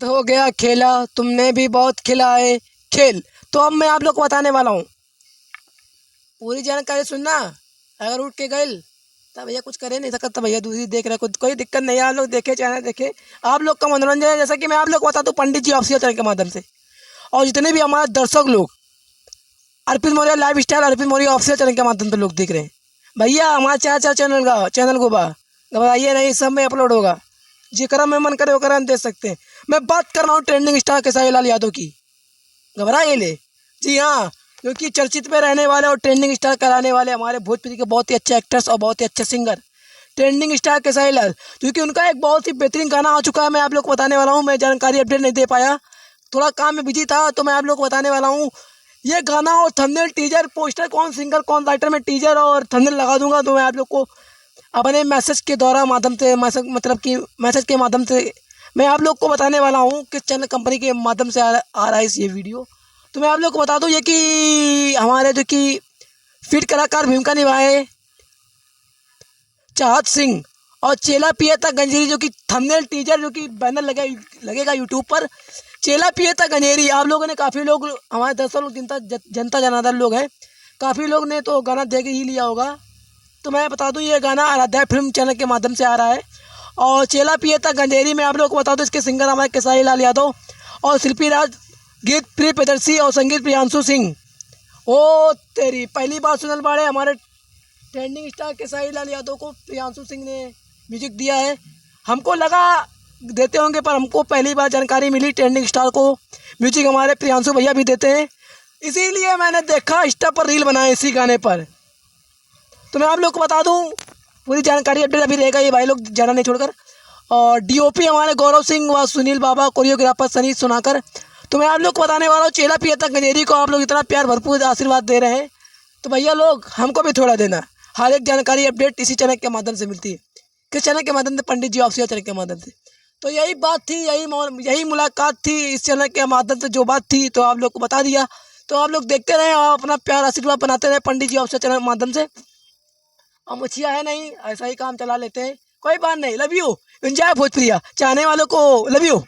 तो हो गया खेला, तुमने भी बहुत खिलाए खेल। तो अब मैं आप लोग को बताने वाला हूँ, पूरी जानकारी सुनना। अगर उठ के गए तब भैया कुछ करे नहीं सकता, तो भैया दूसरी देख रहे, कुछ कोई दिक्कत नहीं है। आप लोग देखे चैनल देखे, आप लोग का मनोरंजन है। जैसा कि मैं आप लोग को बता दूँ पंडित जी ऑफिशियल चैनल के माध्यम से, और जितने भी हमारे दर्शक लोग अर्पित मौर्य लाइफ स्टाइल, अर्पित मौर्य ऑफिशियल चैनल के माध्यम से लोग देख रहे हैं, भैया हमारे चार चार चैनल को घबराइए नहीं, सब में अपलोड होगा। जिक्र में मन करे वो हम देख सकते हैं। मैं बात कर रहा हूँ ट्रेंडिंग स्टार केसारी लाल यादव की, घबराइए ले। जी हाँ, क्योंकि चर्चित में रहने वाले और ट्रेंडिंग स्टार कराने वाले हमारे भोजपुरी के बहुत ही अच्छे एक्टर्स और बहुत ही अच्छे सिंगर ट्रेंडिंग स्टार केसारी लाल, क्योंकि उनका एक बहुत ही बेहतरीन गाना आ चुका है। मैं आप लोग को बताने वाला हूँ, मैं जानकारी अपडेट नहीं दे पाया, थोड़ा काम में बिजी था, तो मैं आप लोग को बताने वाला हूँ। ये गाना और थंबनेल टीजर पोस्टर कौन सिंगर कौन राइटर में टीजर और थंबनेल लगा दूंगा, तो मैं आप लोग को अपने मैसेज के द्वारा माध्यम से मैसेज मतलब कि मैसेज के माध्यम से मैं आप लोग को बताने वाला हूँ किस चैनल कंपनी के माध्यम से आ रहा है ये वीडियो। तो मैं आप लोग को बता दूँ ये कि हमारे जो कि फिट कलाकार भूमिका निभाए चाहत सिंह और चेला पियता गंजेरी, जो कि थंबनेल टीजर जो कि बैनर लगेगा यूट्यूब पर, चेला पियता गंजेरी। आप लोगों ने काफ़ी लोग हमारे दर्शक लोग जनता जनार्दन लोग हैं, काफ़ी लोग ने तो गाना देख ही लिया होगा। तो मैं बता दूं ये गाना आराध्या फिल्म चैनल के माध्यम से आ रहा है। और चेला पियता गंजेरी में आप लोग को बता दूं इसके सिंगर हमारे केसारी लाल यादव और शिल्पी राज, गीत प्रिय प्रियदर्शी और संगीत प्रियांशु सिंह। ओ तेरी पहली बार सुनल बाड़े हमारे ट्रेंडिंग स्टार केसारी लाल यादव को प्रियांशु सिंह ने म्यूजिक दिया है। हमको लगा देते होंगे, पर हमको पहली बार जानकारी मिली ट्रेंडिंग स्टार को म्यूजिक हमारे प्रियांशु भैया भी देते हैं, इसीलिए मैंने देखा इंस्टा पर रील बनाए इसी गाने पर। तो मैं आप लोग को बता दूं पूरी जानकारी अपडेट अभी रहेगा, ये भाई लोग जाना नहीं छोड़कर। और डीओपी हमारे गौरव सिंह व सुनील बाबा, कोरियोग्राफर सनी सुनाकर। तो मैं आप लोग को बताने वाला हूँ चेला पियता गंजेरी को आप लोग इतना प्यार भरपूर आशीर्वाद दे रहे हैं, तो भैया लोग हमको भी थोड़ा देना। हर एक जानकारी अपडेट इसी चैनल के माध्यम से मिलती है। किस चैनल के माध्यम से? पंडित जी ऑफिशियल चैनल के माध्यम से। तो यही बात थी, यही मुलाकात थी इस चैनल के माध्यम से, जो बात थी तो आप लोग को बता दिया। तो आप लोग देखते रहे और अपना प्यार आशीर्वाद बनाते रहे पंडित जी ऑफिशियल चैनल के माध्यम से। हम मुछिया है नहीं, ऐसा ही काम चला लेते हैं, कोई बात नहीं। लव यू, एंजॉय भोजप्रिया, चाहने वालों को लव यू।